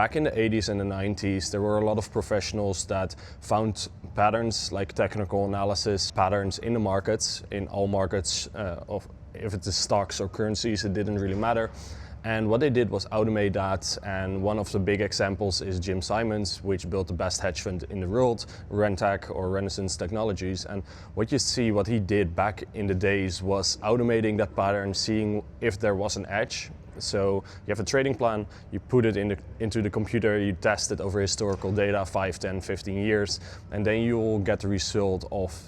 Back in the 80s and the 90s, there were a lot of professionals that found patterns like technical analysis, patterns in the markets, in all markets, if it's stocks or currencies, it didn't really matter. And what they did was automate that, and one of the big examples is Jim Simons, which built the best hedge fund in the world, Rentech or Renaissance Technologies. And what you see, what he did back in the days was automating that pattern, seeing if there was an edge. So you have a trading plan, you put it into the computer, you test it over historical data, 5, 10, 15 years, and then you will get the result of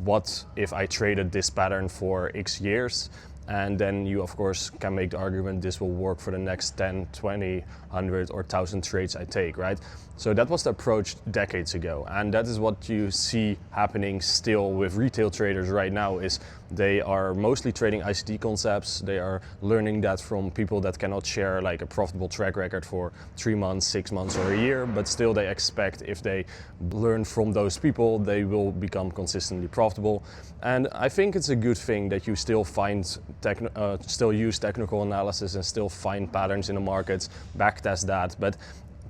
what if I traded this pattern for X years. And then you, of course, can make the argument this will work for the next 10, 20, 100 or 1,000 trades I take, right? So that was the approach decades ago. And that is what you see happening still with retail traders right now, is they are mostly trading ICT concepts. They are learning that from people that cannot share like a profitable track record for 3 months, 6 months or a year, but still they expect if they learn from those people, they will become consistently profitable. And I think it's a good thing that you still still use technical analysis and still find patterns in the markets, backtest that. But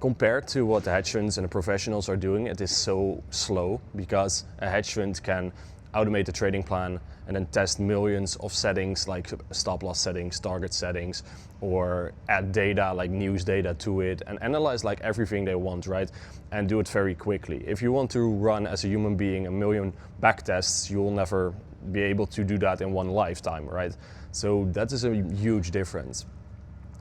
compared to what the hedge funds and the professionals are doing, it is so slow, because a hedge fund can automate the trading plan and then test millions of settings like stop loss settings, target settings, or add data like news data to it and analyze like everything they want, right? And do it very quickly. If you want to run as a human being 1 million backtests, you will never be able to do that in one lifetime, right? So that is a huge difference.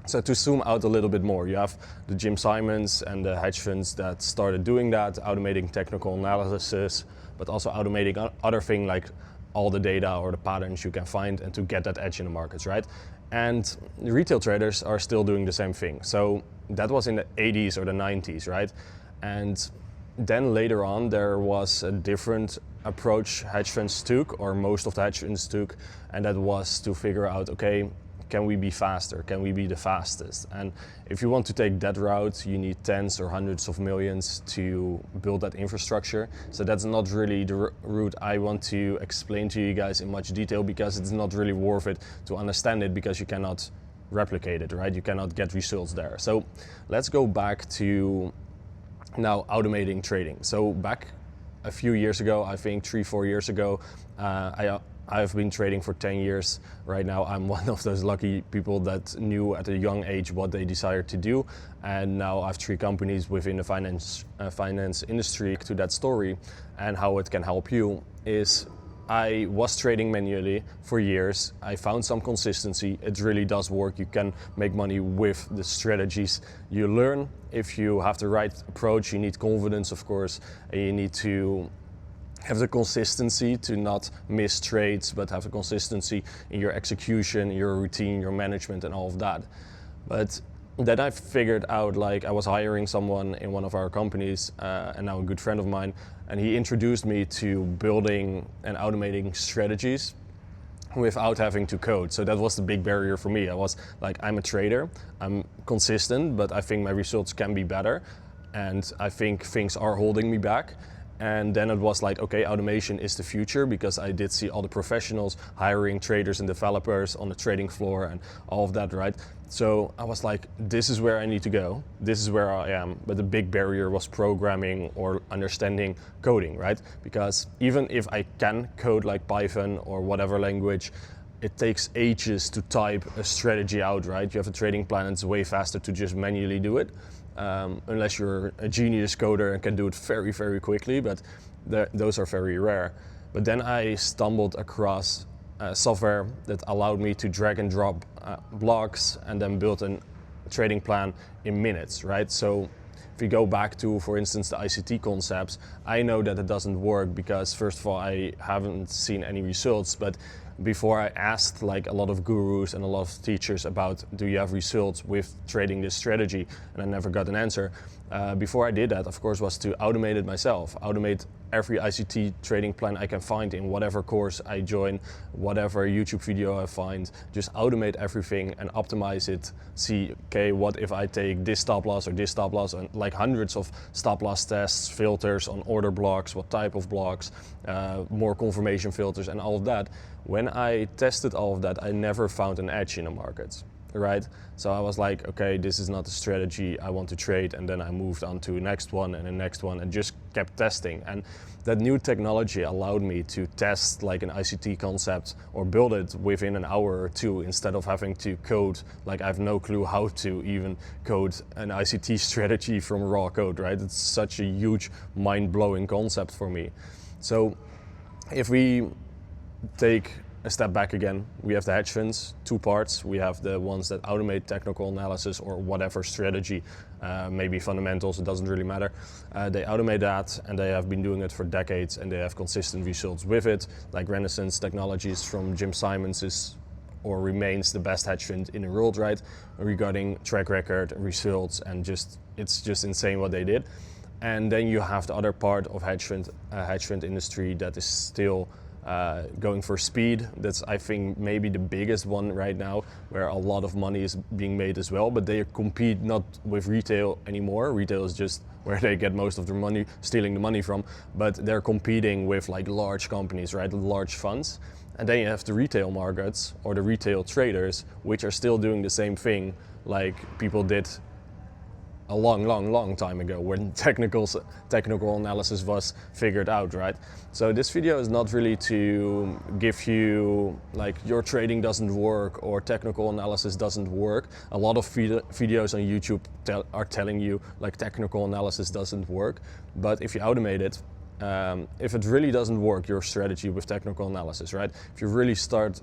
So to zoom out a little bit more, you have the Jim Simons and the hedge funds that started doing that, automating technical analysis, but also automating other things like all the data or the patterns you can find, and to get that edge in the markets, right? And the retail traders are still doing the same thing. So that was in the 80s or the 90s, right? And then later on, there was a different approach hedge funds took, or most of the hedge funds took, and that was to figure out, okay, can we be faster? Can we be the fastest? And if you want to take that route, you need tens or hundreds of millions to build that infrastructure. So that's not really the route I want to explain to you guys in much detail, because it's not really worth it to understand it, because you cannot replicate it, right? You cannot get results there. So let's go back to now automating trading. So back a few years ago, I think 3-4 years ago, I've been trading for 10 years. Right now, I'm one of those lucky people that knew at a young age what they desired to do. And now I have 3 companies within the finance industry. To that story and how it can help you is, I was trading manually for years. I found some consistency. It really does work. You can make money with the strategies you learn. If you have the right approach, you need confidence, of course, and you need to have the consistency to not miss trades, but have a consistency in your execution, your routine, your management, and all of that. But then I figured out, like, I was hiring someone in one of our companies, and now a good friend of mine, and he introduced me to building and automating strategies without having to code. So that was the big barrier for me. I was like, I'm a trader, I'm consistent, but I think my results can be better, and I think things are holding me back. And then it was like, okay, automation is the future, because I did see all the professionals hiring traders and developers on the trading floor and all of that, right? So I was like, this is where I need to go. This is where I am. But the big barrier was programming or understanding coding, right? Because even if I can code like Python or whatever language, it takes ages to type a strategy out, right? You have a trading plan, it's way faster to just manually do it. Unless you're a genius coder and can do it very, very quickly, but those are very rare. But then I stumbled across software that allowed me to drag and drop blocks and then build a trading plan in minutes, right? So if you go back to, for instance, the ICT concepts, I know that it doesn't work because, first of all, I haven't seen any results, but before I asked like a lot of gurus and a lot of teachers about, do you have results with trading this strategy? And I never got an answer. Before I did that, of course, was to automate it myself, automate every ICT trading plan I can find in whatever course I join, whatever YouTube video I find, just automate everything and optimize it. See, okay, what if I take this stop loss or this stop loss, and like hundreds of stop loss tests, filters on order blocks, what type of blocks, more confirmation filters and all of that. When I tested all of that, I never found an edge in the markets. right? So I was like, okay, this is not a strategy I want to trade. And then I moved on to the next one and the next one and just kept testing. And that new technology allowed me to test like an ICT concept or build it within an hour or two, instead of having to code. Like, I have no clue how to even code an ICT strategy from raw code, right? It's such a huge mind-blowing concept for me. So if we take a step back again, we have the hedge funds, two parts. We have the ones that automate technical analysis or whatever strategy, maybe fundamentals, it doesn't really matter. They automate that, and they have been doing it for decades, and they have consistent results with it. Like Renaissance Technologies from Jim Simons is or remains the best hedge fund in the world, right? Regarding track record, results, and it's just insane what they did. And then you have the other part of hedge fund industry that is still going for speed. That's, I think, maybe the biggest one right now, where a lot of money is being made as well, but they compete not with retail anymore. Retail is just where they get most of their money, stealing the money from, but they're competing with like large companies, right? Large funds. And then you have the retail markets or the retail traders, which are still doing the same thing like people did a long time ago, when technical analysis was figured out, right? So this video is not really to give you like your trading doesn't work or technical analysis doesn't work. A lot of videos on YouTube are telling you like technical analysis doesn't work, but if you automate it, if it really doesn't work, your strategy with technical analysis, right? If you really start,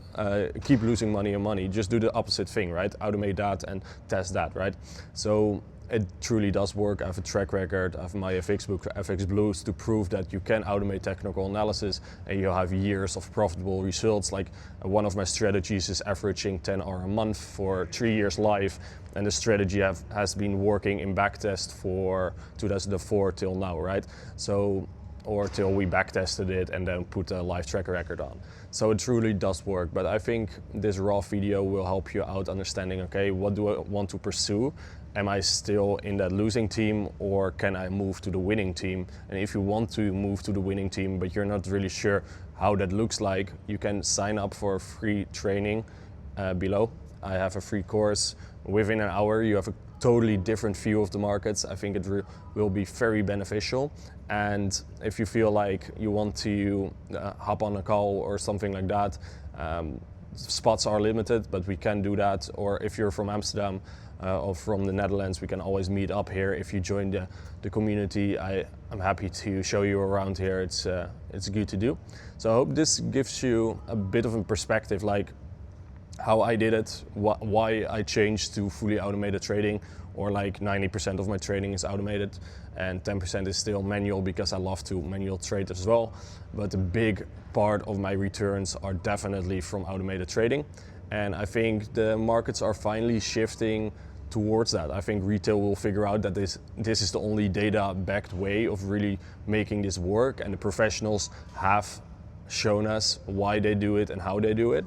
keep losing money, just do the opposite thing, right? Automate that and test that, right? So it truly does work. I have a track record. I have my FX book, FX Blues, to prove that you can automate technical analysis and you'll have years of profitable results. Like one of my strategies is averaging 10 hours a month for 3 years live, and the strategy has been working in backtest for 2004 till now, right? So, or till we backtested it and then put a live track record on. So it truly does work, but I think this raw video will help you out understanding, okay, what do I want to pursue? Am I still in that losing team, or can I move to the winning team? And if you want to move to the winning team, but you're not really sure how that looks like, you can sign up for a free training below. I have a free course. Within an hour, you have a totally different view of the markets. I think it will be very beneficial. And if you feel like you want to hop on a call or something like that, spots are limited, but we can do that. Or if you're from Amsterdam or from the Netherlands, we can always meet up here. If you join the community, I'm happy to show you around here. It's good to do. So I hope this gives you a bit of a perspective, like how I did it, why I changed to fully automated trading, or like 90% of my trading is automated and 10% is still manual, because I love to manual trade as well. But a big part of my returns are definitely from automated trading. And I think the markets are finally shifting towards that. I think retail will figure out that this is the only data-backed way of really making this work, and the professionals have shown us why they do it and how they do it.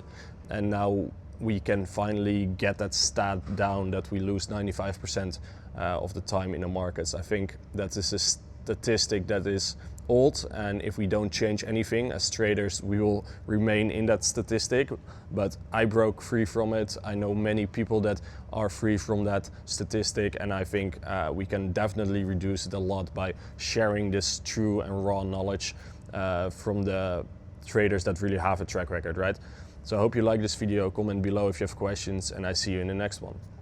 And now we can finally get that stat down that we lose 95% of the time in the markets. I think that is a statistic that is old, and if we don't change anything as traders, we will remain in that statistic. But I broke free from it. I know many people that are free from that statistic, and I think we can definitely reduce it a lot by sharing this true and raw knowledge from the traders that really have a track record, right? So I hope you like this video. Comment below if you have questions, and I see you in the next one.